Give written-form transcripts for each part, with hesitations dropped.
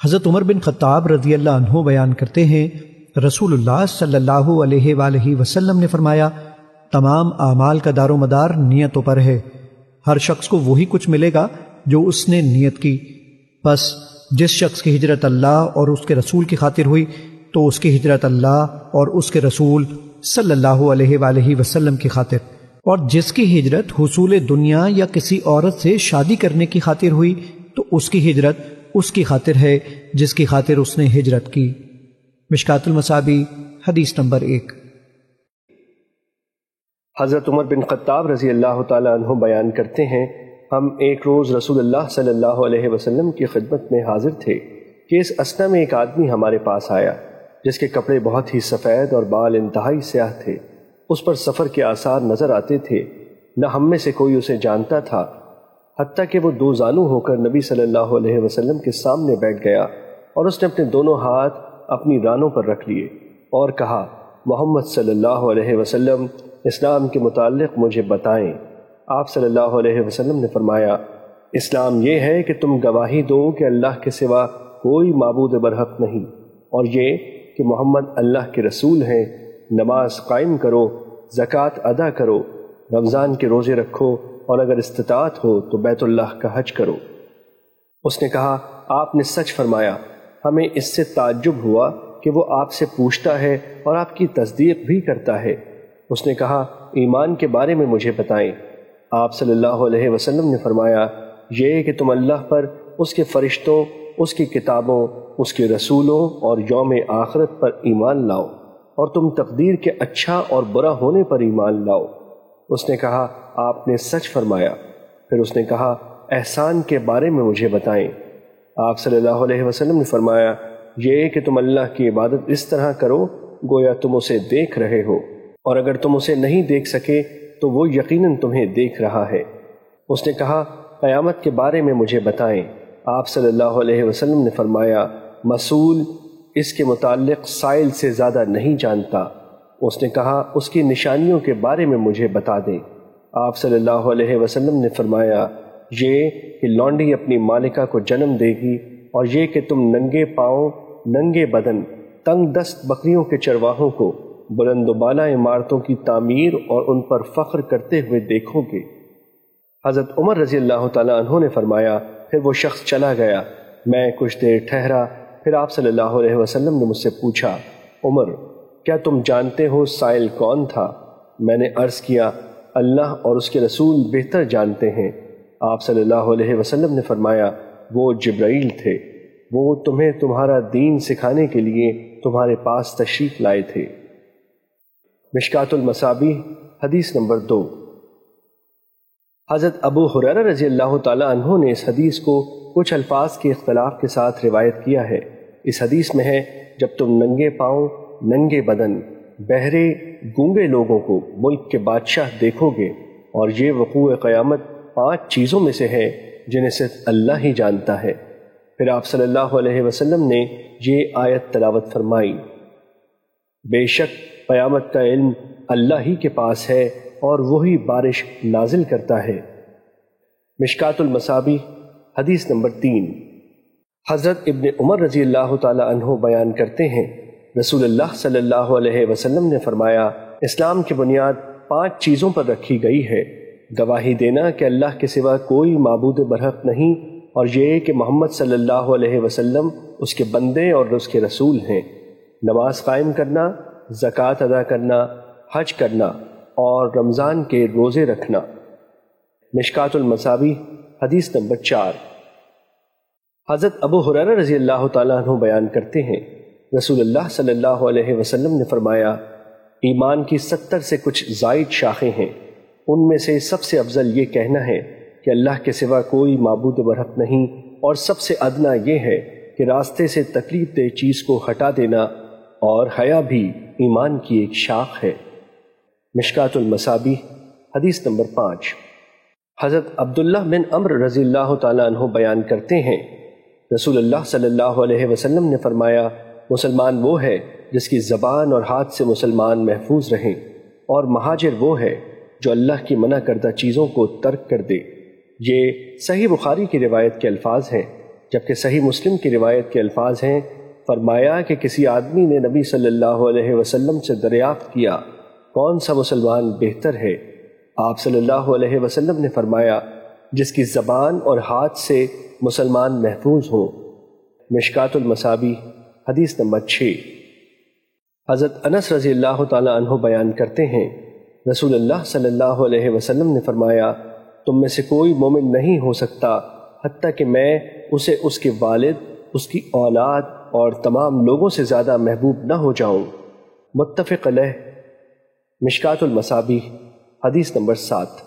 حضرت عمر بن خطاب رضی اللہ عنہ بیان کرتے ہیں، رسول اللہ صلی اللہ علیہ وآلہ وسلم نے فرمایا، تمام اعمال کا دار و مدار نیتوں پر ہے۔ ہر شخص کو وہی کچھ ملے گا جو اس نے نیت کی۔ بس جس شخص کی ہجرت اللہ اور اس کے رسول کی خاطر ہوئی تو اس کی ہجرت اللہ اور اس کے رسول صلی اللہ علیہ وآلہ وسلم کی خاطر، اور جس کی ہجرت حصول دنیا یا کسی عورت سے شادی کرنے کی خاطر ہوئی تو اس کی ہجرت اس کی خاطر ہے جس کی خاطر اس نے ہجرت کی۔ مشکات المصابیح حدیث نمبر 1۔ حضرت عمر بن خطاب رضی اللہ تعالی عنہ بیان کرتے ہیں، ہم ایک روز رسول اللہ صلی اللہ علیہ وسلم کی خدمت میں حاضر تھے کہ اس اثنا میں ایک آدمی ہمارے پاس آیا جس کے کپڑے بہت ہی سفید اور بال انتہائی سیاہ تھے۔ اس پر سفر کے آثار نظر آتے تھے، نہ ہم میں سے کوئی اسے جانتا تھا، حتیٰ کہ وہ دو زانو ہو کر نبی صلی اللہ علیہ وسلم کے سامنے بیٹھ گیا اور اس نے اپنے دونوں ہاتھ اپنی رانوں پر رکھ لیے اور کہا، محمد صلی اللہ علیہ وسلم اسلام کے متعلق مجھے بتائیں۔ آپ صلی اللہ علیہ وسلم نے فرمایا، اسلام یہ ہے کہ تم گواہی دو کہ اللہ کے سوا کوئی معبود برحق نہیں، اور یہ کہ محمد اللہ کے رسول ہیں، نماز قائم کرو، زکوٰۃ ادا کرو، رمضان کے روزے رکھو، اور اگر استطاعت ہو تو بیت اللہ کا حج کرو۔ اس نے کہا، آپ نے سچ فرمایا، ہمیں اس سے تعجب ہوا کہ وہ آپ سے پوچھتا ہے اور آپ کی تصدیق بھی کرتا ہے۔ اس نے کہا، ایمان کے بارے میں مجھے بتائیں۔ آپ صلی اللہ علیہ وسلم نے فرمایا، یہ کہ تم اللہ پر، اس کے فرشتوں، اس کی کتابوں، اس کے رسولوں اور یوم آخرت پر ایمان لاؤ، اور تم تقدیر کے اچھا اور برا ہونے پر ایمان لاؤ۔ اس نے کہا، آپ نے سچ فرمایا۔ پھر اس نے کہا، احسان کے بارے میں مجھے بتائیں۔ آپ صلی اللہ علیہ وسلم نے فرمایا، یہ کہ تم اللہ کی عبادت اس طرح کرو گویا تم اسے دیکھ رہے ہو، اور اگر تم اسے نہیں دیکھ سکے تو وہ یقیناً تمہیں دیکھ رہا ہے۔ اس نے کہا، قیامت کے بارے میں مجھے بتائیں۔ آپ صلی اللہ علیہ وسلم نے فرمایا، مسئول اس کے متعلق سائل سے زیادہ نہیں جانتا۔ اس نے کہا، اس کی نشانیوں کے بارے میں مجھے بتا دیں۔ آپ صلی اللہ علیہ وسلم نے فرمایا، یہ کہ لونڈی اپنی مالکہ کو جنم دے گی، اور یہ کہ تم ننگے پاؤں، ننگے بدن، تنگ دست بکریوں کے چرواہوں کو بلند و بالا عمارتوں کی تعمیر اور ان پر فخر کرتے ہوئے دیکھو گے۔ حضرت عمر رضی اللہ تعالیٰ عنہ نے فرمایا، پھر وہ شخص چلا گیا، میں کچھ دیر ٹھہرا، پھر آپ صلی اللہ علیہ وسلم نے مجھ سے پوچھا، عمر کیا تم جانتے ہو سائل کون تھا؟ میں نے عرض کیا، اللہ اور اس کے رسول بہتر جانتے ہیں۔ آپ صلی اللہ علیہ وسلم نے فرمایا، وہ جبرائیل تھے، وہ تمہیں تمہارا دین سکھانے کے لیے تمہارے پاس تشریف لائے تھے۔ مشکات المصابیح حدیث نمبر 2۔ حضرت ابو ہریرہ رضی اللہ تعالی عنہ نے اس حدیث کو کچھ الفاظ کے اختلاف کے ساتھ روایت کیا ہے۔ اس حدیث میں ہے، جب تم ننگے پاؤں، ننگے بدن، بہرے، گونگے لوگوں کو ملک کے بادشاہ دیکھو گے، اور یہ وقوع قیامت 5 چیزوں میں سے ہے جنہیں صرف اللہ ہی جانتا ہے۔ پھر آپ صلی اللہ علیہ وسلم نے یہ آیت تلاوت فرمائی، بے شک قیامت کا علم اللہ ہی کے پاس ہے اور وہی بارش نازل کرتا ہے۔ مشکات المصابیح حدیث نمبر 3۔ حضرت ابن عمر رضی اللہ تعالی عنہ بیان کرتے ہیں، رسول اللہ صلی اللہ علیہ وسلم نے فرمایا، اسلام کی بنیاد 5 چیزوں پر رکھی گئی ہے، گواہی دینا کہ اللہ کے سوا کوئی معبود برحق نہیں، اور یہ کہ محمد صلی اللہ علیہ وسلم اس کے بندے اور اس کے رسول ہیں، نماز قائم کرنا، زکوٰۃ ادا کرنا، حج کرنا، اور رمضان کے روزے رکھنا۔ مشکات المصابیح حدیث نمبر 4۔ حضرت ابو ہریرہ رضی اللہ تعالیٰ عنہ بیان کرتے ہیں، رسول اللہ صلی اللہ علیہ وسلم نے فرمایا، ایمان کی 70 سے کچھ زائد شاخیں ہیں، ان میں سے سب سے افضل یہ کہنا ہے کہ اللہ کے سوا کوئی معبود برحق نہیں، اور سب سے ادنا یہ ہے کہ راستے سے تکلیف دہ چیز کو ہٹا دینا، اور حیا بھی ایمان کی ایک شاخ ہے۔ مشکات المصابیح حدیث نمبر 5۔ حضرت عبداللہ بن عمرو رضی اللہ تعالیٰ عنہ بیان کرتے ہیں، رسول اللہ صلی اللہ علیہ وسلم نے فرمایا، مسلمان وہ ہے جس کی زبان اور ہاتھ سے مسلمان محفوظ رہیں، اور مہاجر وہ ہے جو اللہ کی منع کردہ چیزوں کو ترک کر دے۔ یہ صحیح بخاری کی روایت کے الفاظ ہیں، جبکہ صحیح مسلم کی روایت کے الفاظ ہیں، فرمایا کہ کسی آدمی نے نبی صلی اللہ علیہ وسلم سے دریافت کیا کون سا مسلمان بہتر ہے؟ آپ صلی اللہ علیہ وسلم نے فرمایا جس کی زبان اور ہاتھ سے مسلمان محفوظ ہوں۔ مشکات المصابیح حدیث نمبر 6۔ حضرت انس رضی اللہ تعالی عنہ بیان کرتے ہیں، رسول اللہ صلی اللہ علیہ وسلم نے فرمایا تم میں سے کوئی مومن نہیں ہو سکتا حتیٰ کہ میں اسے اس کے والد، اس کی اولاد اور تمام لوگوں سے زیادہ محبوب نہ ہو جاؤں۔ متفق علیہ۔ مشکات المصابیح حدیث نمبر 7۔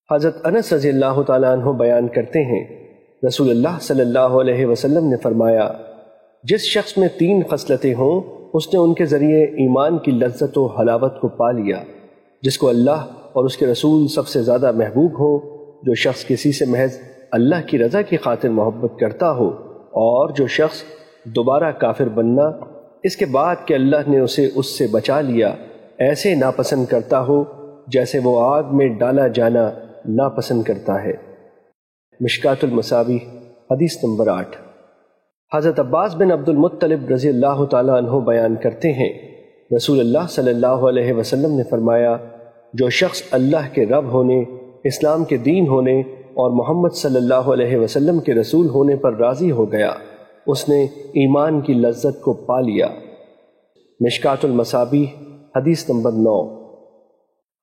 حضرت انس رضی اللہ تعالیٰ عنہ بیان کرتے ہیں، رسول اللہ صلی اللہ علیہ وسلم نے فرمایا جس شخص میں 3 خصلتیں ہوں اس نے ان کے ذریعے ایمان کی لذت و حلاوت کو پا لیا۔ جس کو اللہ اور اس کے رسول سب سے زیادہ محبوب ہو، جو شخص کسی سے محض اللہ کی رضا کی خاطر محبت کرتا ہو، اور جو شخص دوبارہ کافر بننا اس کے بعد کہ اللہ نے اسے اس سے بچا لیا ایسے ناپسند کرتا ہو جیسے وہ آگ میں ڈالا جانا ناپسند کرتا ہے۔ مشکات المصابیح حدیث نمبر 8۔ حضرت عباس بن عبد المطلب رضی اللہ تعالیٰ عنہ بیان کرتے ہیں، رسول اللہ صلی اللہ علیہ وسلم نے فرمایا جو شخص اللہ کے رب ہونے، اسلام کے دین ہونے اور محمد صلی اللہ علیہ وسلم کے رسول ہونے پر راضی ہو گیا اس نے ایمان کی لذت کو پا لیا۔ مشکات المصابیح حدیث نمبر 9۔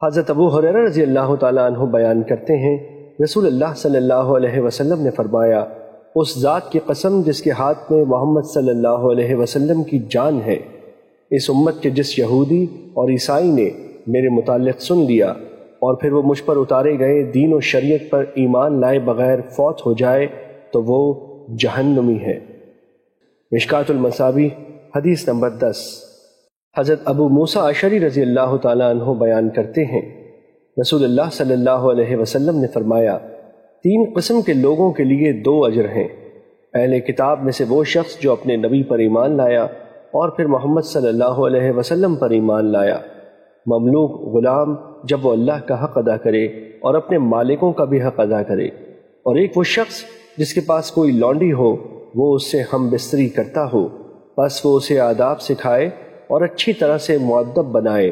حضرت ابو ہریرہ رضی اللہ تعالیٰ عنہ بیان کرتے ہیں، رسول اللہ صلی اللہ علیہ وسلم نے فرمایا اس ذات کی قسم جس کے ہاتھ میں محمد صلی اللہ علیہ وسلم کی جان ہے، اس امت کے جس یہودی اور عیسائی نے میرے متعلق سن لیا اور پھر وہ مجھ پر اتارے گئے دین و شریعت پر ایمان لائے بغیر فوت ہو جائے تو وہ جہنمی ہے۔ مشکات المصابیح حدیث نمبر 10۔ حضرت ابو موسیٰ اشعری رضی اللہ تعالیٰ عنہ بیان کرتے ہیں، رسول اللہ صلی اللہ علیہ وسلم نے فرمایا 3 قسم کے لوگوں کے لیے 2 اجر ہیں۔ اہل کتاب میں سے وہ شخص جو اپنے نبی پر ایمان لایا اور پھر محمد صلی اللہ علیہ وسلم پر ایمان لایا۔ مملوک غلام جب وہ اللہ کا حق ادا کرے اور اپنے مالکوں کا بھی حق ادا کرے، اور ایک وہ شخص جس کے پاس کوئی لونڈی ہو وہ اس سے ہم بستری کرتا ہو، بس وہ اسے آداب سکھائے اور اچھی طرح سے مؤدب بنائے،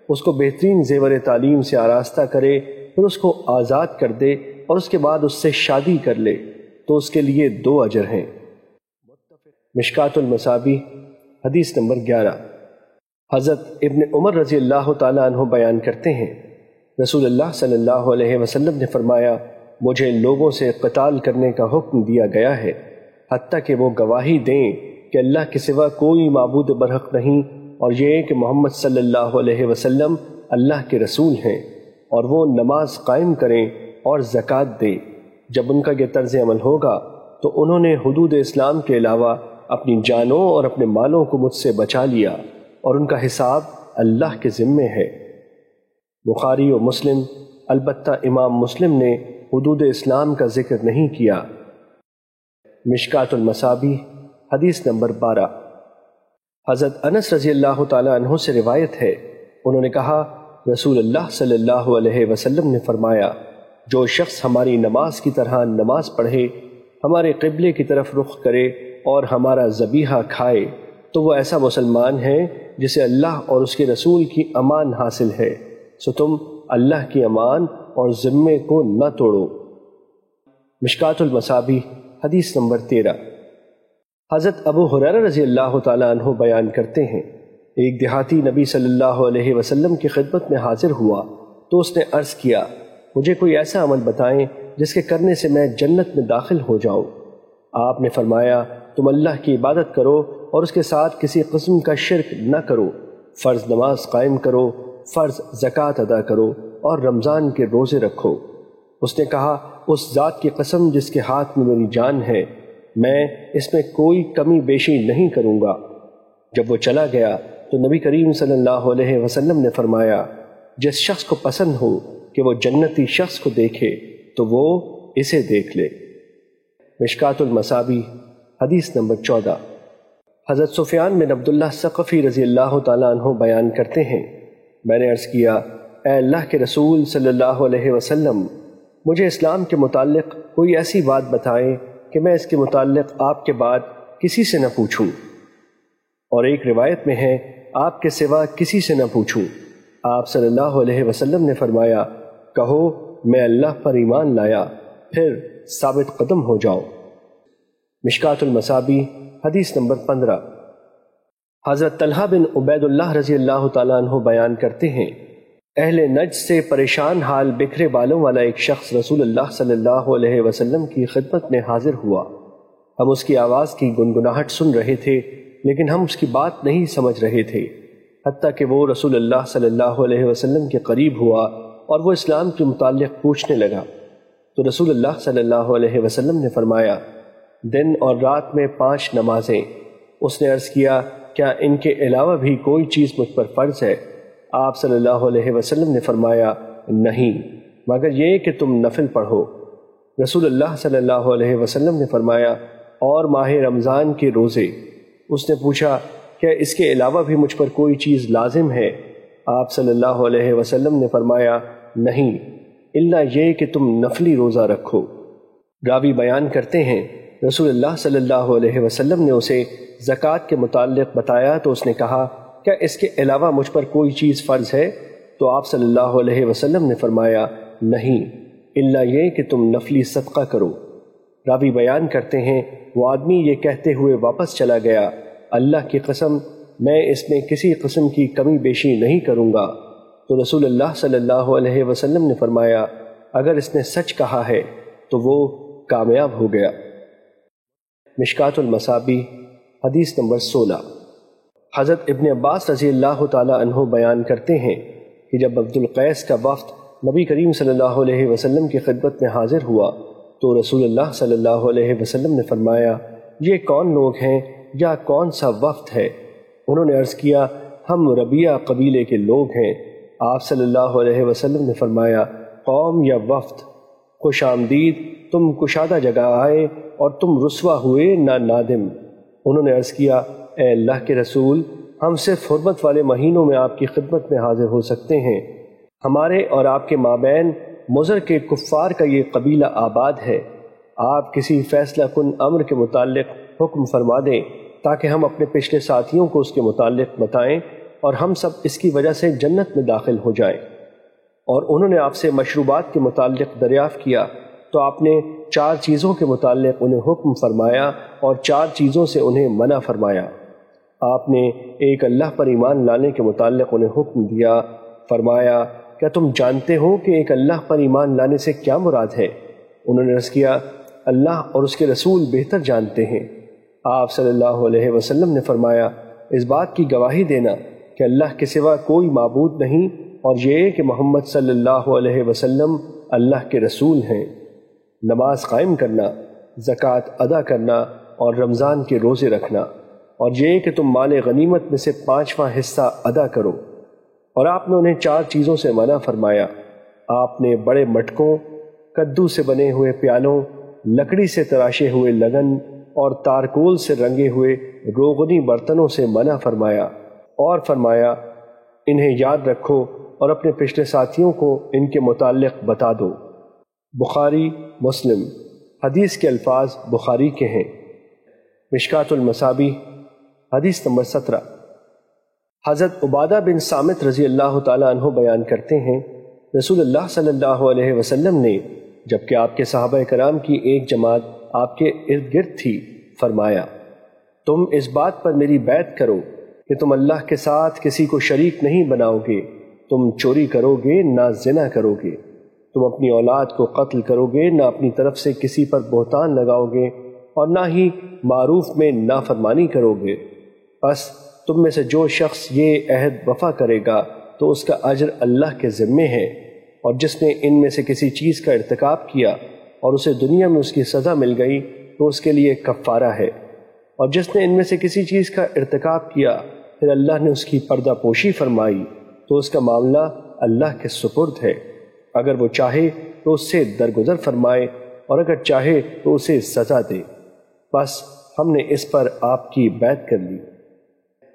اس کو بہترین زیور تعلیم سے آراستہ کرے، پھر اس کو آزاد کر دے اور اس کے بعد اس سے شادی کر لے تو اس کے لیے 2 اجر ہیں۔ مشکات المصابیح حدیث نمبر 11۔ حضرت ابن عمر رضی اللہ تعالیٰ عنہ بیان کرتے ہیں، رسول اللہ صلی اللہ علیہ وسلم نے فرمایا مجھے لوگوں سے قتال کرنے کا حکم دیا گیا ہے حتیٰ کہ وہ گواہی دیں کہ اللہ کے سوا کوئی معبود برحق نہیں، اور یہ کہ محمد صلی اللہ علیہ وسلم اللہ کے رسول ہیں، اور وہ نماز قائم کریں اور زکوٰۃ دیں۔ جب ان کا یہ طرز عمل ہوگا تو انہوں نے حدود اسلام کے علاوہ اپنی جانوں اور اپنے مالوں کو مجھ سے بچا لیا، اور ان کا حساب اللہ کے ذمے ہے۔ بخاری و مسلم، البتہ امام مسلم نے حدود اسلام کا ذکر نہیں کیا۔ مشکات المصابیح حدیث نمبر 12۔ حضرت انس رضی اللہ تعالیٰ عنہ سے روایت ہے، انہوں نے کہا رسول اللہ صلی اللہ علیہ وسلم نے فرمایا جو شخص ہماری نماز کی طرح نماز پڑھے، ہمارے قبلے کی طرف رخ کرے اور ہمارا ذبیحہ کھائے تو وہ ایسا مسلمان ہے جسے اللہ اور اس کے رسول کی امان حاصل ہے، سو تم اللہ کی امان اور ذمے کو نہ توڑو۔ مشکات المصابیح حدیث نمبر 13۔ حضرت ابو ہریرہ رضی اللہ تعالیٰ عنہ بیان کرتے ہیں، ایک دیہاتی نبی صلی اللہ علیہ وسلم کی خدمت میں حاضر ہوا تو اس نے عرض کیا مجھے کوئی ایسا عمل بتائیں جس کے کرنے سے میں جنت میں داخل ہو جاؤں۔ آپ نے فرمایا تم اللہ کی عبادت کرو اور اس کے ساتھ کسی قسم کا شرک نہ کرو، فرض نماز قائم کرو، فرض زکوٰۃ ادا کرو اور رمضان کے روزے رکھو۔ اس نے کہا اس ذات کی قسم جس کے ہاتھ میں میری جان ہے، میں اس میں کوئی کمی بیشی نہیں کروں گا۔ جب وہ چلا گیا تو نبی کریم صلی اللہ علیہ وسلم نے فرمایا جس شخص کو پسند ہو کہ وہ جنتی شخص کو دیکھے تو وہ اسے دیکھ لے۔ مشکات المصابیح حدیث نمبر 14۔ حضرت سفیان بن عبداللہ ثقفی رضی اللہ تعالیٰ عنہ بیان کرتے ہیں، میں نے عرض کیا اے اللہ کے رسول صلی اللہ علیہ وسلم، مجھے اسلام کے متعلق کوئی ایسی بات بتائیں کہ میں اس کے متعلق آپ کے بعد کسی سے نہ پوچھوں، اور ایک روایت میں ہے آپ کے سوا کسی سے نہ پوچھوں۔ آپ صلی اللہ علیہ وسلم نے فرمایا، کہو میں اللہ پر ایمان لایا، پھر ثابت قدم ہو جاؤ۔ مشکات المصابیح حدیث نمبر 15۔ حضرت طلحہ بن عبید اللہ رضی اللہ تعالیٰ عنہ بیان کرتے ہیں، اہل نجد سے پریشان حال بکھرے بالوں والا ایک شخص رسول اللہ صلی اللہ علیہ وسلم کی خدمت میں حاضر ہوا۔ ہم اس کی آواز کی گنگناہٹ سن رہے تھے، لیکن ہم اس کی بات نہیں سمجھ رہے تھے، حتیٰ کہ وہ رسول اللہ صلی اللہ علیہ وسلم کے قریب ہوا اور وہ اسلام کے متعلق پوچھنے لگا۔ تو رسول اللہ صلی اللہ علیہ وسلم نے فرمایا، دن اور رات میں 5 نمازیں۔ اس نے عرض کیا، کیا ان کے علاوہ بھی کوئی چیز مجھ پر فرض ہے؟ آپ صلی اللہ علیہ وسلم نے فرمایا، نہیں، مگر یہ کہ تم نفل پڑھو۔ رسول اللہ صلی اللہ علیہ وسلم نے فرمایا، اور ماہ رمضان کے روزے۔ اس نے پوچھا، کیا اس کے علاوہ بھی مجھ پر کوئی چیز لازم ہے؟ آپ صلی اللہ علیہ وسلم نے فرمایا، نہیں، الا یہ کہ تم نفلی روزہ رکھو۔ راوی بیان کرتے ہیں، رسول اللہ صلی اللہ علیہ وسلم نے اسے زکوٰۃ کے متعلق بتایا تو اس نے کہا، کیا اس کے علاوہ مجھ پر کوئی چیز فرض ہے؟ تو آپ صلی اللہ علیہ وسلم نے فرمایا، نہیں، الا یہ کہ تم نفلی صدقہ کرو۔ راوی بیان کرتے ہیں، وہ آدمی یہ کہتے ہوئے واپس چلا گیا، اللہ کی قسم میں اس میں کسی قسم کی کمی بیشی نہیں کروں گا۔ تو رسول اللہ صلی اللہ علیہ وسلم نے فرمایا، اگر اس نے سچ کہا ہے تو وہ کامیاب ہو گیا۔ مشکات المصابیح حدیث نمبر 16۔ حضرت ابن عباس رضی اللہ تعالی عنہ بیان کرتے ہیں کہ جب عبد القیس کا وفد نبی کریم صلی اللہ علیہ وسلم کی خدمت میں حاضر ہوا تو رسول اللہ صلی اللہ علیہ وسلم نے فرمایا، یہ کون لوگ ہیں یا کون سا وفد ہے؟ انہوں نے عرض کیا، ہم ربیہ قبیلے کے لوگ ہیں۔ آپ صلی اللہ علیہ وسلم نے فرمایا، قوم یا وفد؟ خوش آمدید، تم کشادہ جگہ آئے اور تم رسوا ہوئے نہ نادم۔ انہوں نے عرض کیا، اے اللہ کے رسول، ہم صرف حرمت والے مہینوں میں آپ کی خدمت میں حاضر ہو سکتے ہیں۔ ہمارے اور آپ کے مابین مضر کے کفار کا یہ قبیلہ آباد ہے۔ آپ کسی فیصلہ کن امر کے متعلق حکم فرما دیں تاکہ ہم اپنے پچھلے ساتھیوں کو اس کے متعلق بتائیں اور ہم سب اس کی وجہ سے جنت میں داخل ہو جائیں۔ اور انہوں نے آپ سے مشروبات کے متعلق دریافت کیا تو آپ نے 4 چیزوں کے متعلق انہیں حکم فرمایا اور 4 چیزوں سے انہیں منع فرمایا۔ آپ نے ایک اللہ پر ایمان لانے کے متعلق انہیں حکم دیا، فرمایا، کیا تم جانتے ہو کہ ایک اللہ پر ایمان لانے سے کیا مراد ہے؟ انہوں نے عرض کیا، اللہ اور اس کے رسول بہتر جانتے ہیں۔ آپ صلی اللہ علیہ وسلم نے فرمایا، اس بات کی گواہی دینا کہ اللہ کے سوا کوئی معبود نہیں اور یہ کہ محمد صلی اللہ علیہ وسلم اللہ کے رسول ہیں۔ نماز قائم کرنا، زکوٰۃ ادا کرنا اور رمضان کے روزے رکھنا، اور یہ کہ تم مال غنیمت میں سے 5واں حصہ ادا کرو۔ اور آپ نے انہیں 4 چیزوں سے منع فرمایا۔ آپ نے بڑے مٹکوں، کدو سے بنے ہوئے پیالوں، لکڑی سے تراشے ہوئے لگن اور تارکول سے رنگے ہوئے روغنی برتنوں سے منع فرمایا، اور فرمایا، انہیں یاد رکھو اور اپنے پچھلے ساتھیوں کو ان کے متعلق بتا دو۔ بخاری مسلم۔ حدیث کے الفاظ بخاری کے ہیں۔ مشکات المصابیح حدیث نمبر 17۔ حضرت عبادہ بن صامت رضی اللہ تعالی عنہ بیان کرتے ہیں، رسول اللہ صلی اللہ علیہ وسلم نے جبکہ آپ کے صحابہ کرام کی ایک جماعت آپ کے ارد گرد تھی فرمایا، تم اس بات پر میری بیعت کرو کہ تم اللہ کے ساتھ کسی کو شریک نہیں بناؤ گے، تم چوری کرو گے نہ زنا کرو گے، تم اپنی اولاد کو قتل کرو گے نہ اپنی طرف سے کسی پر بہتان لگاؤ گے، اور نہ ہی معروف میں نافرمانی کرو گے۔ بس تم میں سے جو شخص یہ عہد وفا کرے گا تو اس کا اجر اللہ کے ذمے ہے، اور جس نے ان میں سے کسی چیز کا ارتکاب کیا اور اسے دنیا میں اس کی سزا مل گئی تو اس کے لیے کفارہ ہے، اور جس نے ان میں سے کسی چیز کا ارتکاب کیا پھر اللہ نے اس کی پردہ پوشی فرمائی تو اس کا معاملہ اللہ کے سپرد ہے، اگر وہ چاہے تو اس سے درگزر فرمائے اور اگر چاہے تو اسے سزا دے۔ بس ہم نے اس پر آپ کی بیعت کر لی۔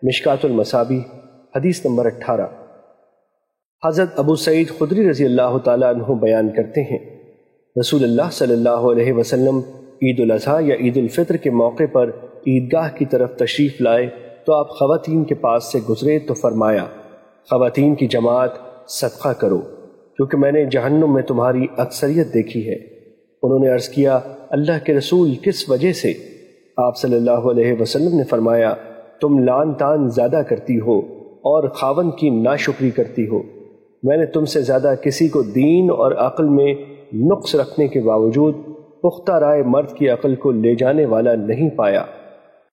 مشکات المصابیح حدیث نمبر 18۔ حضرت ابو سعید خدری رضی اللہ تعالی عنہ بیان کرتے ہیں، رسول اللہ صلی اللہ علیہ وسلم عید الاضحیٰ یا عید الفطر کے موقع پر عیدگاہ کی طرف تشریف لائے تو آپ خواتین کے پاس سے گزرے تو فرمایا، خواتین کی جماعت صدقہ کرو کیونکہ میں نے جہنم میں تمہاری اکثریت دیکھی ہے۔ انہوں نے عرض کیا، اللہ کے رسول کس وجہ سے؟ آپ صلی اللہ علیہ وسلم نے فرمایا، تم لان تان زیادہ کرتی ہو اور خاوند کی ناشکری کرتی ہو۔ میں نے تم سے زیادہ کسی کو دین اور عقل میں نقص رکھنے کے باوجود پختہ رائے مرد کی عقل کو لے جانے والا نہیں پایا۔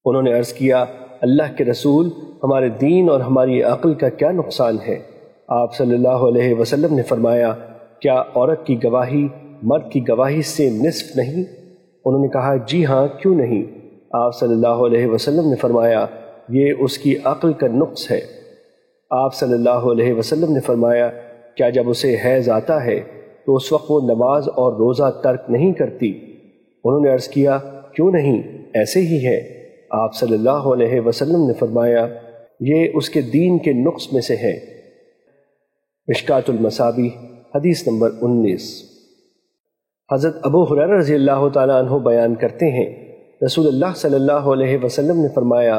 انہوں نے عرض کیا، اللہ کے رسول، ہمارے دین اور ہماری عقل کا کیا نقصان ہے؟ آپ صلی اللہ علیہ وسلم نے فرمایا، کیا عورت کی گواہی مرد کی گواہی سے نصف نہیں؟ انہوں نے کہا، جی ہاں، کیوں نہیں؟ آپ صلی اللہ علیہ وسلم نے فرمایا، یہ اس کی عقل کا نقص ہے۔ آپ صلی اللہ علیہ وسلم نے فرمایا، کیا جب اسے حیض آتا ہے تو اس وقت وہ نماز اور روزہ ترک نہیں کرتی؟ انہوں نے عرض کیا، کیوں نہیں، ایسے ہی ہے۔ آپ صلی اللہ علیہ وسلم نے فرمایا، یہ اس کے دین کے نقص میں سے ہے۔ مشکات المصابیح حدیث نمبر 19۔ حضرت ابو ہریرہ رضی اللہ تعالیٰ عنہ بیان کرتے ہیں، رسول اللہ صلی اللہ علیہ وسلم نے فرمایا،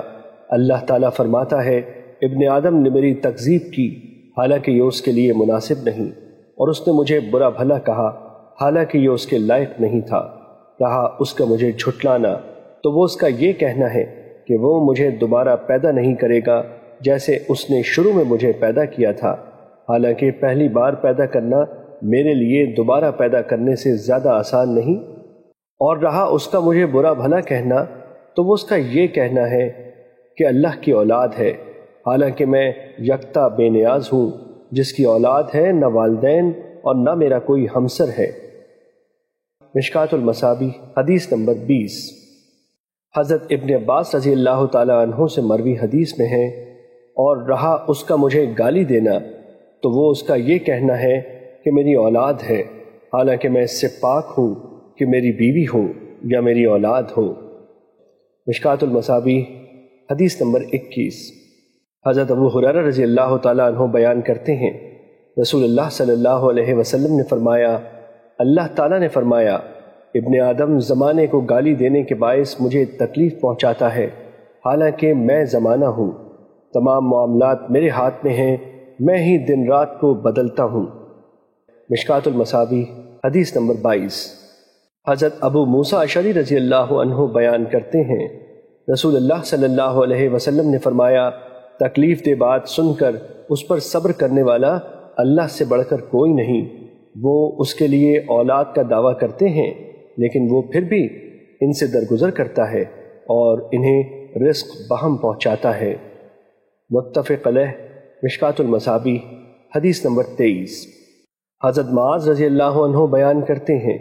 اللہ تعالیٰ فرماتا ہے، ابن آدم نے میری تکذیب کی حالانکہ یہ اس کے لیے مناسب نہیں، اور اس نے مجھے برا بھلا کہا حالانکہ یہ اس کے لائق نہیں تھا۔ رہا اس کا مجھے جھٹلانا تو وہ اس کا یہ کہنا ہے کہ وہ مجھے دوبارہ پیدا نہیں کرے گا جیسے اس نے شروع میں مجھے پیدا کیا تھا، حالانکہ پہلی بار پیدا کرنا میرے لیے دوبارہ پیدا کرنے سے زیادہ آسان نہیں۔ اور رہا اس کا مجھے برا بھلا کہنا تو وہ اس کا یہ کہنا ہے کہ اللہ کی اولاد ہے، حالانکہ میں یکتا بے نیاز ہوں، جس کی اولاد ہے نہ والدین اور نہ میرا کوئی ہمسر ہے۔ مشکات المصابیح حدیث نمبر 20۔ حضرت ابن عباس رضی اللہ تعالیٰ عنہ سے مروی حدیث میں ہے، اور رہا اس کا مجھے گالی دینا تو وہ اس کا یہ کہنا ہے کہ میری اولاد ہے، حالانکہ میں اس سے پاک ہوں کہ میری بیوی ہو یا میری اولاد ہو۔ مشکات المصابیح حدیث نمبر 21۔ حضرت ابو ہریرہ رضی اللہ تعالیٰ عنہ بیان کرتے ہیں، رسول اللہ صلی اللہ علیہ وسلم نے فرمایا، اللہ تعالیٰ نے فرمایا، ابن آدم زمانے کو گالی دینے کے باعث مجھے تکلیف پہنچاتا ہے، حالانکہ میں زمانہ ہوں، تمام معاملات میرے ہاتھ میں ہیں، میں ہی دن رات کو بدلتا ہوں۔ مشکات المصابیح حدیث نمبر 22۔ حضرت ابو موسیٰ اشعری رضی اللہ عنہ بیان کرتے ہیں، رسول اللہ صلی اللہ علیہ وسلم نے فرمایا، تکلیف دہ بات سن کر اس پر صبر کرنے والا اللہ سے بڑھ کر کوئی نہیں۔ وہ اس کے لیے اولاد کا دعویٰ کرتے ہیں لیکن وہ پھر بھی ان سے درگزر کرتا ہے اور انہیں رزق بہم پہنچاتا ہے۔ متفق علیہ۔ مشکات المصابیح حدیث نمبر 23۔ حضرت معاذ رضی اللہ عنہ بیان کرتے ہیں،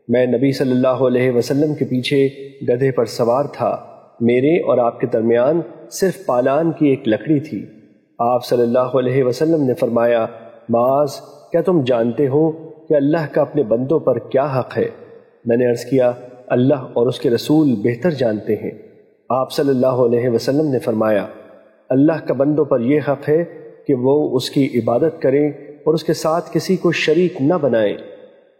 میں نبی صلی اللہ علیہ وسلم کے پیچھے گدھے پر سوار تھا، میرے اور آپ کے درمیان صرف پالان کی ایک لکڑی تھی۔ آپ صلی اللہ علیہ وسلم نے فرمایا، معاذ، کیا تم جانتے ہو کہ اللہ کا اپنے بندوں پر کیا حق ہے؟ میں نے عرض کیا، اللہ اور اس کے رسول بہتر جانتے ہیں۔ آپ صلی اللہ علیہ وسلم نے فرمایا، اللہ کا بندوں پر یہ حق ہے کہ وہ اس کی عبادت کریں اور اس کے ساتھ کسی کو شریک نہ بنائیں،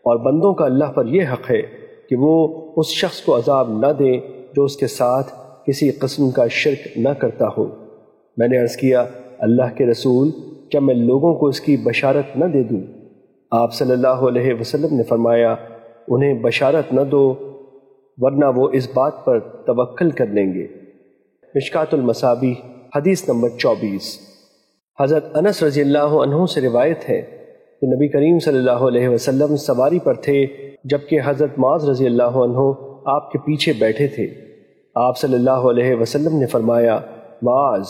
اور بندوں کا اللہ پر یہ حق ہے کہ وہ اس شخص کو عذاب نہ دیں جو اس کے ساتھ کسی قسم کا شرک نہ کرتا ہو۔ میں نے عرض کیا، اللہ کے رسول، کیا میں لوگوں کو اس کی بشارت نہ دے دوں؟ آپ صلی اللہ علیہ وسلم نے فرمایا، انہیں بشارت نہ دو ورنہ وہ اس بات پر توکل کر لیں گے۔ مشکات المصابیح حدیث نمبر 24۔ حضرت انس رضی اللہ عنہ سے روایت ہے کہ نبی کریم صلی اللہ علیہ وسلم سواری پر تھے جبکہ حضرت معاذ رضی اللہ عنہ آپ کے پیچھے بیٹھے تھے۔ آپ صلی اللہ علیہ وسلم نے فرمایا، معاذ۔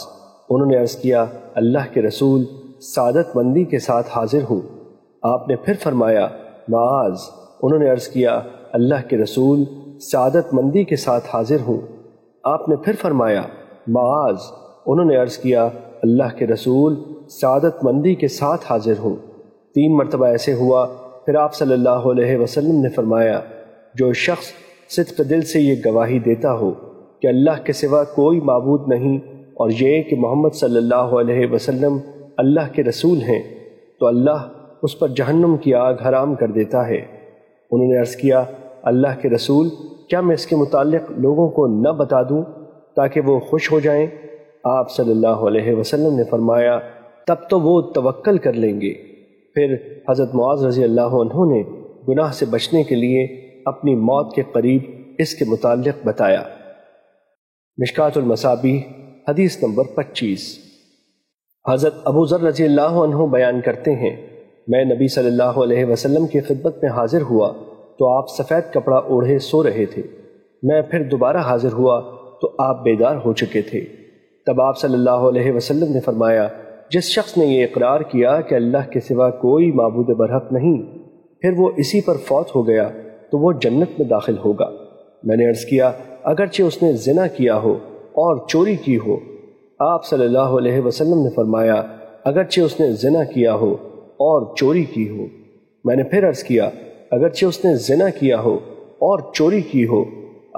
انہوں نے عرض کیا، اللہ کے رسول، سعادت مندی کے ساتھ حاضر ہوں۔ آپ نے پھر فرمایا، معاذ۔ انہوں نے عرض کیا، اللہ کے رسول، سعادت مندی کے ساتھ حاضر ہوں۔ آپ نے پھر فرمایا، معاذ۔ انہوں نے عرض کیا، اللہ کے رسول، سعادت مندی کے ساتھ حاضر ہوں۔ 3 مرتبہ ایسے ہوا، پھر آپ صلی اللہ علیہ وسلم نے فرمایا، جو شخص صدق دل سے یہ گواہی دیتا ہو کہ اللہ کے سوا کوئی معبود نہیں اور یہ کہ محمد صلی اللہ علیہ وسلم اللہ کے رسول ہیں، تو اللہ اس پر جہنم کی آگ حرام کر دیتا ہے۔ انہوں نے عرض کیا، اللہ کے رسول، کیا میں اس کے متعلق لوگوں کو نہ بتا دوں تاکہ وہ خوش ہو جائیں؟ آپ صلی اللہ علیہ وسلم نے فرمایا تب تو وہ توکل کر لیں گے۔ پھر حضرت معاذ رضی اللہ عنہ نے گناہ سے بچنے کے لیے اپنی موت کے قریب اس کے متعلق بتایا۔ مشکات المصابیح حدیث نمبر 25۔ حضرت ابو ذر رضی اللہ عنہ بیان کرتے ہیں، میں نبی صلی اللہ علیہ وسلم کی خدمت میں حاضر ہوا تو آپ سفید کپڑا اوڑھے سو رہے تھے۔ میں پھر دوبارہ حاضر ہوا تو آپ بیدار ہو چکے تھے۔ تب آپ صلی اللہ علیہ وسلم نے فرمایا، جس شخص نے یہ اقرار کیا کہ اللہ کے سوا کوئی معبود برحق نہیں، پھر وہ اسی پر فوت ہو گیا تو وہ جنت میں داخل ہوگا۔ میں نے عرض کیا، اگرچہ اس نے زنا کیا ہو اور چوری کی ہو؟ آپ صلی اللہ علیہ وسلم نے فرمایا، اگرچہ اس نے زنا کیا ہو اور چوری کی ہو۔ میں نے پھر عرض کیا، اگرچہ اس نے زنا کیا ہو اور چوری کی ہو؟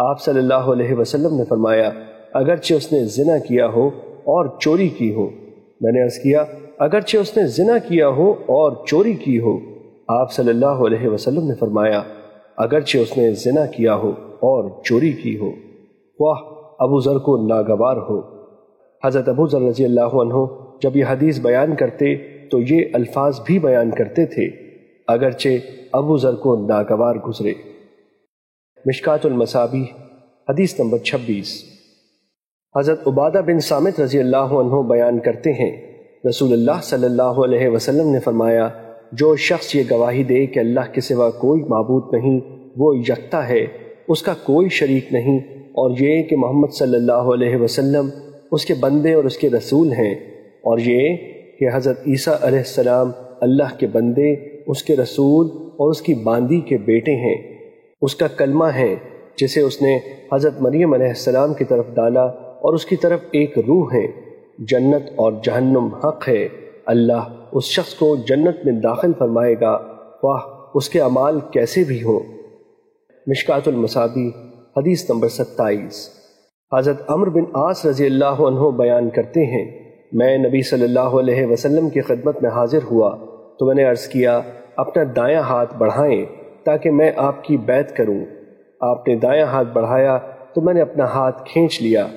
آپ صلی اللہ علیہ وسلم نے فرمایا، اگرچہ اس نے زنا کیا ہو اور چوری کی ہو۔ میں نے عرض کیا، اگرچہ اس نے زنا کیا ہو اور چوری کی ہو؟ آپ صلی اللہ علیہ وسلم نے فرمایا، اگرچہ اس نے زنا کیا ہو اور چوری کی ہو۔ واہ، ابو ذر کو ناگوار ہو۔ حضرت ابو ذر رضی اللہ عنہ جب یہ حدیث بیان کرتے تو یہ الفاظ بھی بیان کرتے تھے، اگرچہ ابو ذر کو ناگوار گزرے۔ مشکات المصابیح حدیث نمبر 26۔ حضرت عبادہ بن صامت رضی اللہ عنہ بیان کرتے ہیں، رسول اللہ صلی اللہ علیہ وسلم نے فرمایا، جو شخص یہ گواہی دے کہ اللہ کے سوا کوئی معبود نہیں، وہ یکتا ہے، اس کا کوئی شریک نہیں، اور یہ کہ محمد صلی اللہ علیہ وسلم اس کے بندے اور اس کے رسول ہیں، اور یہ کہ حضرت عیسیٰ علیہ السلام اللہ کے بندے، اس کے رسول اور اس کی باندی کے بیٹے ہیں، اس کا کلمہ ہے جسے اس نے حضرت مریم علیہ السلام کی طرف ڈالا، اور اس کی طرف ایک روح ہے۔ جنت اور جہنم حق ہے، اللہ اس شخص کو جنت میں داخل فرمائے گا، واہ اس کے اعمال کیسے بھی ہوں۔ مشکات المصابیح حدیث نمبر 27۔ حضرت عمرو بن عاص رضی اللہ عنہ بیان کرتے ہیں، میں نبی صلی اللہ علیہ وسلم کی خدمت میں حاضر ہوا تو میں نے عرض کیا، اپنا دایاں ہاتھ بڑھائیں تاکہ میں آپ کی بیعت کروں۔ آپ نے دایاں ہاتھ بڑھایا تو میں نے اپنا ہاتھ کھینچ لیا۔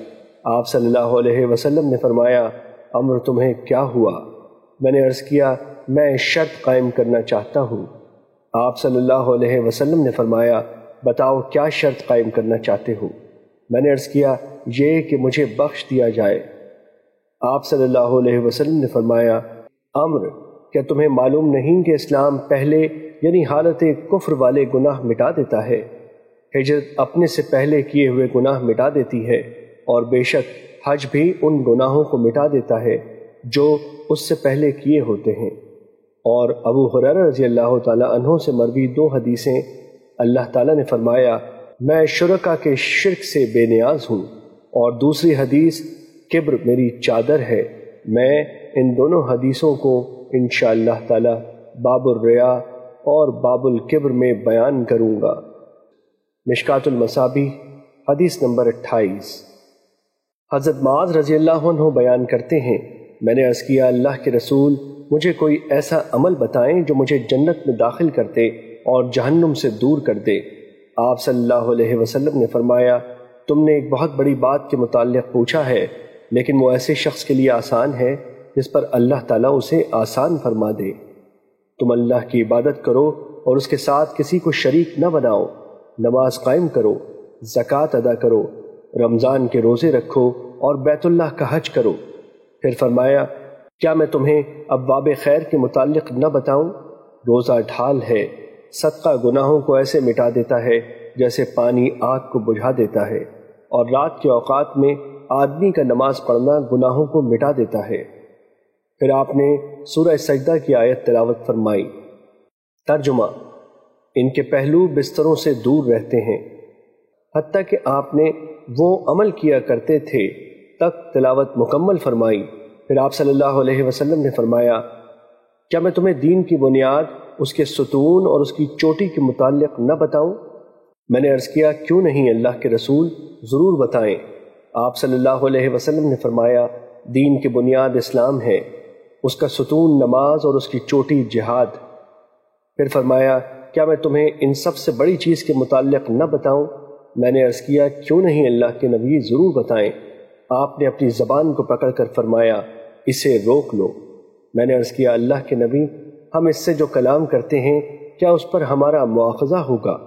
آپ صلی اللہ علیہ وسلم نے فرمایا، عمرو تمہیں کیا ہوا؟ میں نے عرض کیا، میں شرط قائم کرنا چاہتا ہوں۔ آپ صلی اللہ علیہ وسلم نے فرمایا، بتاؤ کیا شرط قائم کرنا چاہتے ہو؟ میں نے عرض کیا، یہ کہ مجھے بخش دیا جائے۔ آپ صلی اللہ علیہ وسلم نے فرمایا، عمرو کیا تمہیں معلوم نہیں کہ اسلام پہلے یعنی حالت کفر والے گناہ مٹا دیتا ہے؟ ہجرت اپنے سے پہلے کیے ہوئے گناہ مٹا دیتی ہے، اور بے شک حج بھی ان گناہوں کو مٹا دیتا ہے جو اس سے پہلے کیے ہوتے ہیں۔ اور ابو ہریرہ رضی اللہ تعالیٰ عنہ سے مروی 2 حدیثیں، اللہ تعالیٰ نے فرمایا، میں شرکا کے شرک سے بے نیاز ہوں، اور دوسری حدیث، کبر میری چادر ہے۔ میں ان دونوں حدیثوں کو انشاءاللہ تعالیٰ باب الریا اور باب الکبر میں بیان کروں گا۔ مشکات المصابیح حدیث نمبر 28۔ حضرت معاذ رضی اللہ عنہ بیان کرتے ہیں، میں نے عرض کیا، اللہ کے رسول مجھے کوئی ایسا عمل بتائیں جو مجھے جنت میں داخل کر دے اور جہنم سے دور کر دے۔ آپ صلی اللہ علیہ وسلم نے فرمایا، تم نے ایک بہت بڑی بات کے متعلق پوچھا ہے، لیکن وہ ایسے شخص کے لیے آسان ہے جس پر اللہ تعالیٰ اسے آسان فرما دے۔ تم اللہ کی عبادت کرو اور اس کے ساتھ کسی کو شریک نہ بناؤ، نماز قائم کرو، زکوٰۃ ادا کرو، رمضان کے روزے رکھو اور بیت اللہ کا حج کرو۔ پھر فرمایا، کیا میں تمہیں ابواب خیر کے متعلق نہ بتاؤں؟ روزہ ڈھال ہے، صدقہ گناہوں کو ایسے مٹا دیتا ہے جیسے پانی آگ کو بجھا دیتا ہے، اور رات کے اوقات میں آدمی کا نماز پڑھنا گناہوں کو مٹا دیتا ہے۔ پھر آپ نے سورہ سجدہ کی آیت تلاوت فرمائی۔ ترجمہ، ان کے پہلو بستروں سے دور رہتے ہیں، حتیٰ کہ آپ نے وہ عمل کیا کرتے تھے تک تلاوت مکمل فرمائی۔ پھر آپ صلی اللہ علیہ وسلم نے فرمایا، کیا میں تمہیں دین کی بنیاد، اس کے ستون اور اس کی چوٹی کے متعلق نہ بتاؤں؟ میں نے عرض کیا، کیوں نہیں اللہ کے رسول، ضرور بتائیں۔ آپ صلی اللہ علیہ وسلم نے فرمایا، دین کی بنیاد اسلام ہے، اس کا ستون نماز اور اس کی چوٹی جہاد۔ پھر فرمایا، کیا میں تمہیں ان سب سے بڑی چیز کے متعلق نہ بتاؤں؟ میں نے عرض کیا کیوں نہیں اللہ کے نبی ضرور بتائیں۔ آپ نے اپنی زبان کو پکڑ کر فرمایا اسے روک لو۔ میں نے عرض کیا اللہ کے نبی ہم اس سے جو کلام کرتے ہیں کیا اس پر ہمارا مواخذہ ہوگا؟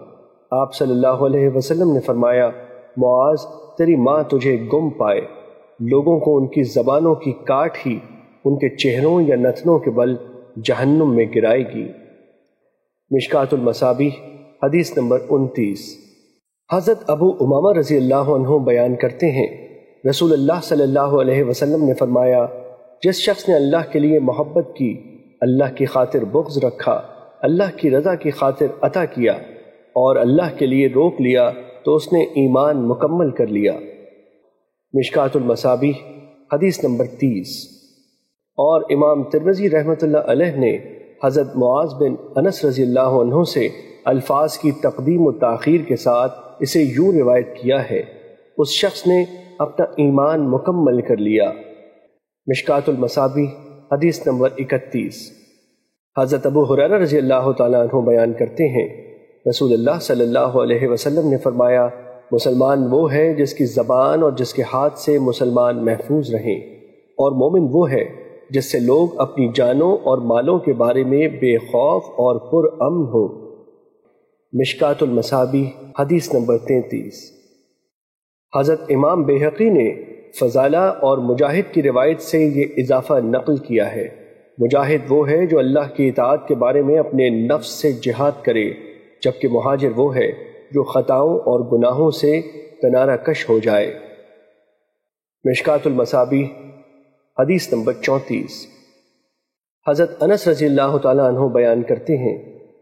آپ صلی اللہ علیہ وسلم نے فرمایا معاذ تیری ماں تجھے گم پائے، لوگوں کو ان کی زبانوں کی کاٹ ہی ان کے چہروں یا نتنوں کے بل جہنم میں گرائے گی۔ مشکات المصابیح حدیث نمبر 29۔ حضرت ابو امامہ رضی اللہ عنہ بیان کرتے ہیں رسول اللہ صلی اللہ علیہ وسلم نے فرمایا جس شخص نے اللہ کے لیے محبت کی، اللہ کی خاطر بغض رکھا، اللہ کی رضا کی خاطر عطا کیا اور اللہ کے لیے روک لیا تو اس نے ایمان مکمل کر لیا۔ مشکات المصابیح حدیث نمبر 30۔ اور امام ترمذی رحمۃ اللہ علیہ نے حضرت معاذ بن انس رضی اللہ عنہ سے الفاظ کی تقدیم و تاخیر کے ساتھ اسے یوں روایت کیا ہے اس شخص نے اپنا ایمان مکمل کر لیا۔ مشکات المصابیح حدیث نمبر 31۔ حضرت ابو ہریرہ رضی اللہ تعالیٰ عنہ بیان کرتے ہیں رسول اللہ صلی اللہ علیہ وسلم نے فرمایا مسلمان وہ ہے جس کی زبان اور جس کے ہاتھ سے مسلمان محفوظ رہیں، اور مومن وہ ہے جس سے لوگ اپنی جانوں اور مالوں کے بارے میں بے خوف اور پر امن ہو۔ مشکات المصابیح حدیث نمبر 33۔ حضرت امام بیہقی نے فضالہ اور مجاہد کی روایت سے یہ اضافہ نقل کیا ہے مجاہد وہ ہے جو اللہ کی اطاعت کے بارے میں اپنے نفس سے جہاد کرے، جبکہ مہاجر وہ ہے جو خطاؤں اور گناہوں سے کنارہ کش ہو جائے۔ مشکات المصابیح حدیث نمبر 34۔ حضرت انس رضی اللہ تعالیٰ عنہ بیان کرتے ہیں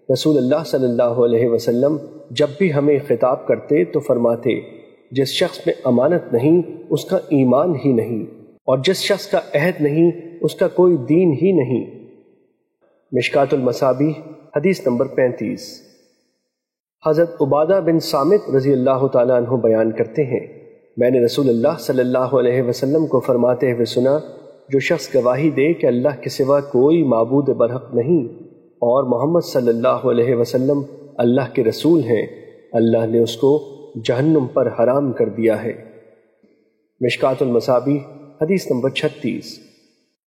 رسول اللہ صلی اللہ علیہ وسلم جب بھی ہمیں خطاب کرتے تو فرماتے جس شخص میں امانت نہیں اس کا ایمان ہی نہیں، اور جس شخص کا عہد نہیں اس کا کوئی دین ہی نہیں۔ مشکات المصابیح حدیث نمبر 35۔ حضرت عبادہ بن صامت رضی اللہ تعالیٰ عنہ بیان کرتے ہیں میں نے رسول اللہ صلی اللہ علیہ وسلم کو فرماتے ہوئے سنا جو شخص گواہی دے کہ اللہ کے سوا کوئی معبود برحق نہیں اور محمد صلی اللہ علیہ وسلم اللہ کے رسول ہیں، اللہ نے اس کو جہنم پر حرام کر دیا ہے۔ مشکات المصابیح حدیث نمبر 36۔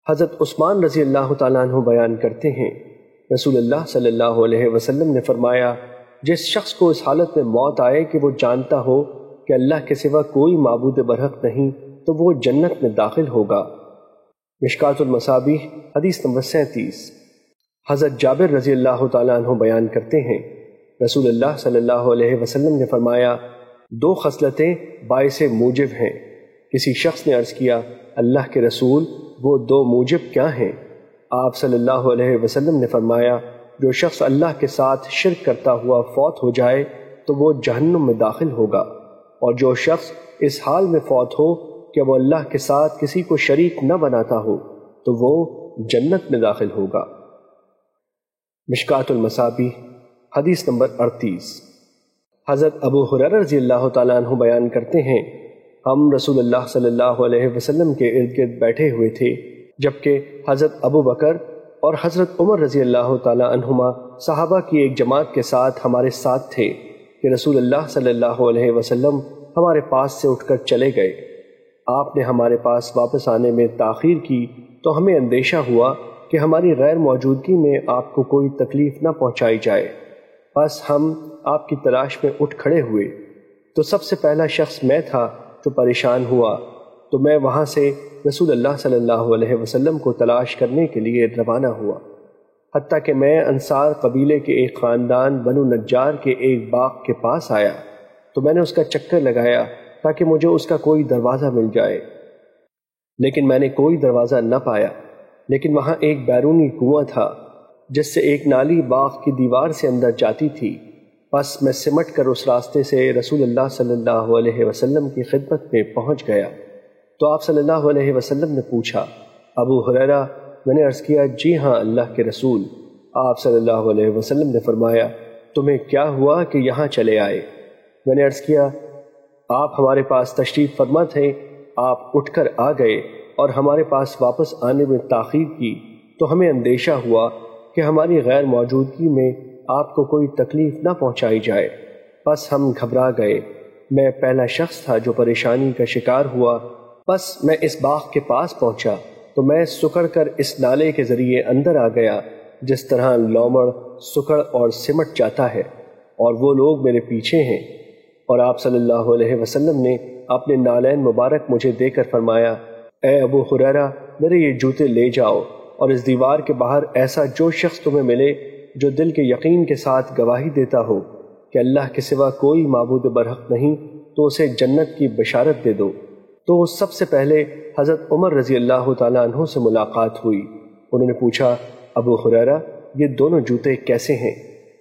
حضرت عثمان رضی اللہ تعالیٰ عنہ بیان کرتے ہیں رسول اللہ صلی اللہ علیہ وسلم نے فرمایا جس شخص کو اس حالت میں موت آئے کہ وہ جانتا ہو کہ اللہ کے سوا کوئی معبود برحق نہیں تو وہ جنت میں داخل ہوگا۔ مشکات المصابیح حدیث نمبر 37۔ حضرت جابر رضی اللہ تعالیٰ عنہ بیان کرتے ہیں رسول اللہ صلی اللہ علیہ وسلم نے فرمایا 2 خصلتیں باعث موجب ہیں۔ کسی شخص نے عرض کیا اللہ کے رسول وہ 2 موجب کیا ہیں؟ آپ صلی اللہ علیہ وسلم نے فرمایا جو شخص اللہ کے ساتھ شرک کرتا ہوا فوت ہو جائے تو وہ جہنم میں داخل ہوگا، اور جو شخص اس حال میں فوت ہو کہ وہ اللہ کے ساتھ کسی کو شریک نہ بناتا ہو تو وہ جنت میں داخل ہوگا۔ مشکات المصابیح حدیث نمبر 38۔ حضرت ابو ہریرہ رضی اللہ تعالیٰ عنہ بیان کرتے ہیں ہم رسول اللہ صلی اللہ علیہ وسلم کے ارد گرد بیٹھے ہوئے تھے جبکہ حضرت ابو بکر اور حضرت عمر رضی اللہ تعالیٰ عنہما صحابہ کی ایک جماعت کے ساتھ ہمارے ساتھ تھے کہ رسول اللہ صلی اللہ علیہ وسلم ہمارے پاس سے اٹھ کر چلے گئے۔ آپ نے ہمارے پاس واپس آنے میں تاخیر کی تو ہمیں اندیشہ ہوا کہ ہماری غیر موجودگی میں آپ کو کوئی تکلیف نہ پہنچائی جائے، بس ہم آپ کی تلاش میں اٹھ کھڑے ہوئے تو سب سے پہلا شخص میں تھا جو پریشان ہوا، تو میں وہاں سے رسول اللہ صلی اللہ علیہ وسلم کو تلاش کرنے کے لیے روانہ ہوا، حتیٰ کہ میں انصار قبیلے کے ایک خاندان بنو نجار کے ایک باغ کے پاس آیا تو میں نے اس کا چکر لگایا تاکہ مجھے اس کا کوئی دروازہ مل جائے، لیکن میں نے کوئی دروازہ نہ پایا، لیکن وہاں ایک بیرونی کنواں تھا جس سے ایک نالی باغ کی دیوار سے اندر جاتی تھی، بس میں سمٹ کر اس راستے سے رسول اللہ صلی اللہ علیہ وسلم کی خدمت میں پہنچ گیا تو آپ صلی اللہ علیہ وسلم نے پوچھا ابو ہریرہ؟ میں نے عرض کیا جی ہاں اللہ کے رسول۔ آپ صلی اللہ علیہ وسلم نے فرمایا تمہیں کیا ہوا کہ یہاں چلے آئے؟ میں نے عرض کیا آپ ہمارے پاس تشریف فرما تھے، آپ اٹھ کر آ گئے اور ہمارے پاس واپس آنے میں تاخیر کی تو ہمیں اندیشہ ہوا کہ ہماری غیر موجودگی میں آپ کو کوئی تکلیف نہ پہنچائی جائے، بس ہم گھبرا گئے، میں پہلا شخص تھا جو پریشانی کا شکار ہوا۔ بس میں اس باغ کے پاس پہنچا تو میں سکڑ کر اس نالے کے ذریعے اندر آ گیا جس طرح لومڑ سکڑ اور سمٹ جاتا ہے، اور وہ لوگ میرے پیچھے ہیں۔ اور آپ صلی اللہ علیہ وسلم نے اپنے نالین مبارک مجھے دے کر فرمایا، اے ابو ہریرہ، میرے یہ جوتے لے جاؤ، اور اس دیوار کے باہر ایسا جو شخص تمہیں ملے جو دل کے یقین کے ساتھ گواہی دیتا ہو کہ اللہ کے سوا کوئی معبود برحق نہیں، تو اسے جنت کی بشارت دے دو۔ تو سب سے پہلے حضرت عمر رضی اللہ تعالیٰ عنہ سے ملاقات ہوئی۔ انہوں نے پوچھا، ابو ہریرہ، یہ دونوں جوتے کیسے ہیں؟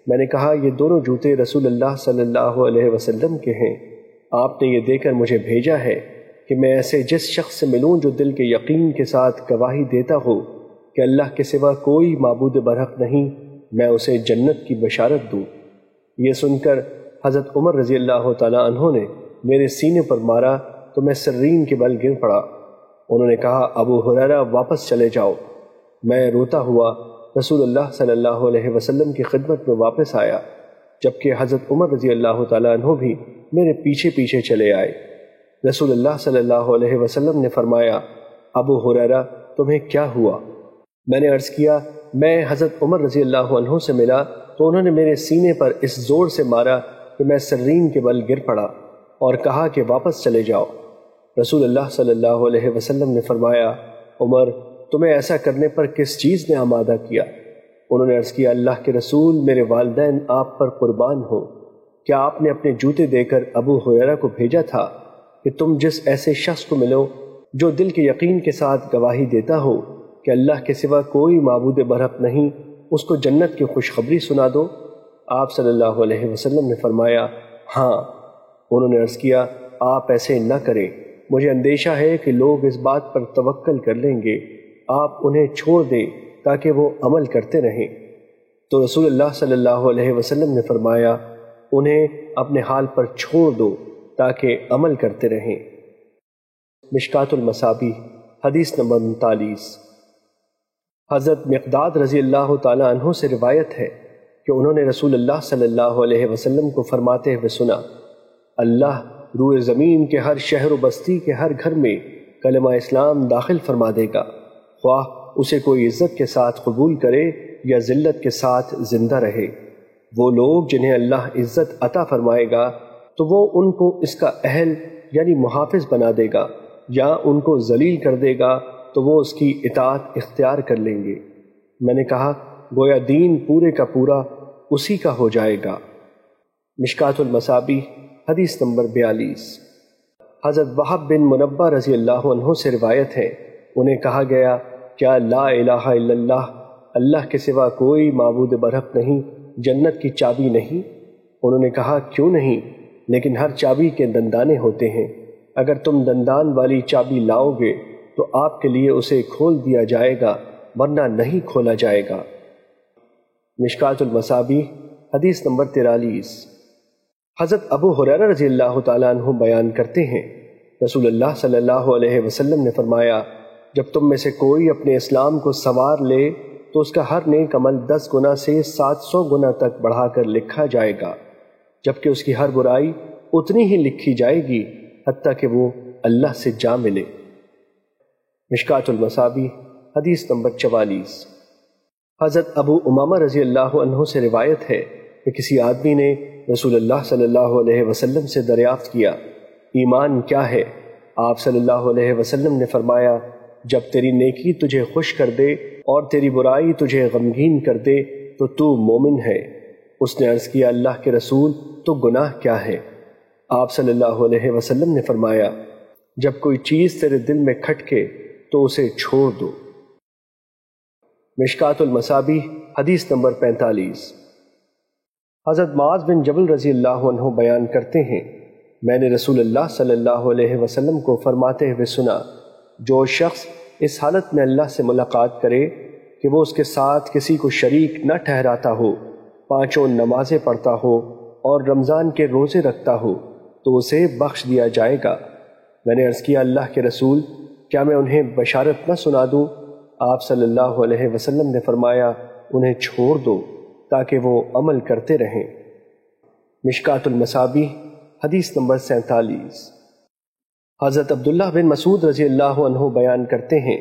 میں نے کہا، یہ دونوں جوتے رسول اللہ صلی اللہ علیہ وسلم کے ہیں۔ آپ نے یہ دے کر مجھے بھیجا ہے کہ میں ایسے جس شخص سے ملوں جو دل کے یقین کے ساتھ گواہی دیتا ہو کہ اللہ کے سوا کوئی معبود برحق نہیں، میں اسے جنت کی بشارت دوں۔ یہ سن کر حضرت عمر رضی اللہ تعالیٰ عنہ نے میرے سینے پر مارا تو میں سرین کے بل گر پڑا۔ انہوں نے کہا، ابو ہریرہ، واپس چلے جاؤ۔ میں روتا ہوا رسول اللہ صلی اللہ علیہ وسلم کی خدمت میں واپس آیا، جبکہ حضرت عمر رضی اللہ تعالیٰ عنہ بھی میرے پیچھے پیچھے چلے آئے۔ رسول اللہ صلی اللہ علیہ وسلم نے فرمایا، ابو ہریرہ، تمہیں کیا ہوا؟ میں نے عرض کیا، میں حضرت عمر رضی اللہ عنہ سے ملا تو انہوں نے میرے سینے پر اس زور سے مارا کہ میں سرین کے بل گر پڑا، اور کہا کہ واپس چلے جاؤ۔ رسول اللہ صلی اللہ علیہ وسلم نے فرمایا، عمر، تمہیں ایسا کرنے پر کس چیز نے آمادہ کیا؟ انہوں نے عرض کیا، اللہ کے رسول، میرے والدین آپ پر قربان ہوں۔ کیا آپ نے اپنے جوتے دے کر ابو ہریرہ کو بھیجا تھا کہ تم جس ایسے شخص کو ملو جو دل کے یقین کے ساتھ گواہی دیتا ہو کہ اللہ کے سوا کوئی معبود برحق نہیں، اس کو جنت کی خوشخبری سنا دو؟ آپ صلی اللہ علیہ وسلم نے فرمایا، ہاں۔ انہوں نے عرض کیا، آپ ایسے نہ کریں، مجھے اندیشہ ہے کہ لوگ اس بات پر توکل کر لیں گے، آپ انہیں چھوڑ دیں تاکہ وہ عمل کرتے رہیں۔ تو رسول اللہ صلی اللہ علیہ وسلم نے فرمایا، انہیں اپنے حال پر چھوڑ دو تاکہ عمل کرتے رہیں۔ مشکات المصابیح، حدیث نمبر 39۔ حضرت مقداد رضی اللہ تعالیٰ عنہ سے روایت ہے کہ انہوں نے رسول اللہ صلی اللہ علیہ وسلم کو فرماتے ہوئے سنا، اللہ روئے زمین کے ہر شہر و بستی کے ہر گھر میں کلمہ اسلام داخل فرما دے گا، خواہ اسے کوئی عزت کے ساتھ قبول کرے یا ذلت کے ساتھ زندہ رہے۔ وہ لوگ جنہیں اللہ عزت عطا فرمائے گا تو وہ ان کو اس کا اہل یعنی محافظ بنا دے گا، یا ان کو ذلیل کر دے گا تو وہ اس کی اطاعت اختیار کر لیں گے۔ میں نے کہا، گویا دین پورے کا پورا اسی کا ہو جائے گا۔ مشکات المصابیح، حدیث نمبر 42۔ حضرت وہب بن منبہ رضی اللہ عنہ سے روایت ہے، انہیں کہا گیا، کیا لا الہ الا اللہ، اللہ کے سوا کوئی معبود برحق نہیں، جنت کی چابی نہیں؟ انہوں نے کہا، کیوں نہیں؟ لیکن ہر چابی کے دندانے ہوتے ہیں، اگر تم دندان والی چابی لاؤ گے تو آپ کے لیے اسے کھول دیا جائے گا، ورنہ نہیں کھولا جائے گا۔ مشکات المصابیح، حدیث نمبر 43۔ حضرت ابو ہریرہ رضی اللہ تعالیٰ عنہ بیان کرتے ہیں، رسول اللہ صلی اللہ علیہ وسلم نے فرمایا، جب تم میں سے کوئی اپنے اسلام کو سنوار لے تو اس کا ہر نیک عمل 10 گنا سے 700 گنا تک بڑھا کر لکھا جائے گا، جبکہ اس کی ہر برائی اتنی ہی لکھی جائے گی حتیٰ کہ وہ اللہ سے جا ملے۔ مشکات المصابیح، حدیث نمبر 44۔ حضرت ابو امامہ رضی اللہ عنہ سے روایت ہے کہ کسی آدمی نے رسول اللہ صلی اللہ علیہ وسلم سے دریافت کیا، ایمان کیا ہے؟ آپ صلی اللہ علیہ وسلم نے فرمایا، جب تیری نیکی تجھے خوش کر دے اور تیری برائی تجھے غمگین کر دے تو مومن ہے۔ اس نے عرض کیا، اللہ کے رسول، تو گناہ کیا ہے؟ آپ صلی اللہ علیہ وسلم نے فرمایا، جب کوئی چیز تیرے دل میں کھٹکے تو اسے چھوڑ دو۔ مشکات المصابیح، حدیث نمبر 45۔ حضرت معاذ بن جبل رضی اللہ عنہ بیان کرتے ہیں، میں نے رسول اللہ صلی اللہ علیہ وسلم کو فرماتے ہوئے سنا، جو شخص اس حالت میں اللہ سے ملاقات کرے کہ وہ اس کے ساتھ کسی کو شریک نہ ٹھہراتا ہو، 5 نمازیں پڑھتا ہو اور رمضان کے روزے رکھتا ہو تو اسے بخش دیا جائے گا۔ میں نے عرض کیا، اللہ کے رسول، کیا میں انہیں بشارت نہ سنا دوں؟ آپ صلی اللہ علیہ وسلم نے فرمایا، انہیں چھوڑ دو تاکہ وہ عمل کرتے رہیں۔ مشکات المصابیح، حدیث نمبر 47۔ حضرت عبداللہ بن مسعود رضی اللہ عنہ بیان کرتے ہیں،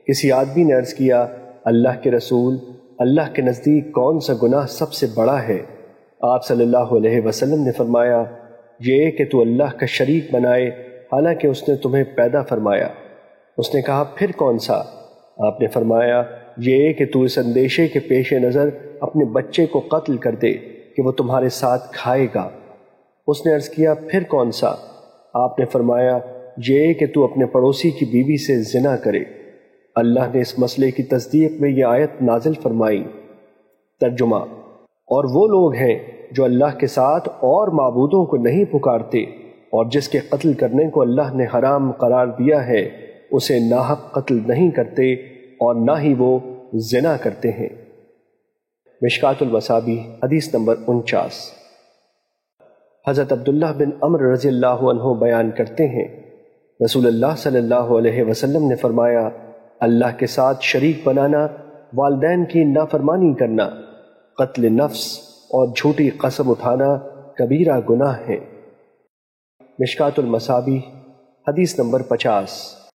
کسی آدمی نے عرض کیا، اللہ کے رسول، اللہ کے نزدیک کون سا گناہ سب سے بڑا ہے؟ آپ صلی اللہ علیہ وسلم نے فرمایا، یہ کہ تو اللہ کا شریک بنائے حالانکہ اس نے تمہیں پیدا فرمایا۔ اس نے کہا، پھر کون سا؟ آپ نے فرمایا، یہ کہ تو اس اندیشے کے پیش نظر اپنے بچے کو قتل کر دے کہ وہ تمہارے ساتھ کھائے گا۔ اس نے عرض کیا، پھر کون سا؟ آپ نے فرمایا، یہ کہ تو اپنے پڑوسی کی بیوی سے زنا کرے۔ اللہ نے اس مسئلے کی تصدیق میں یہ آیت نازل فرمائی۔ ترجمہ: اور وہ لوگ ہیں جو اللہ کے ساتھ اور معبودوں کو نہیں پکارتے اور جس کے قتل کرنے کو اللہ نے حرام قرار دیا ہے اسے ناحق قتل نہیں کرتے اور نہ ہی وہ زنا کرتے ہیں۔ مشکوٰۃ المصابیح حدیث نمبر 49۔ حضرت عبداللہ بن عمرو رضی اللہ عنہ بیان کرتے ہیں، رسول اللہ صلی اللہ علیہ وسلم نے فرمایا، اللہ کے ساتھ شریک بنانا، والدین کی نافرمانی کرنا، قتل نفس اور جھوٹی قسم اٹھانا کبیرہ گناہ ہیں۔ مشکوٰۃ المصابیح حدیث نمبر 50۔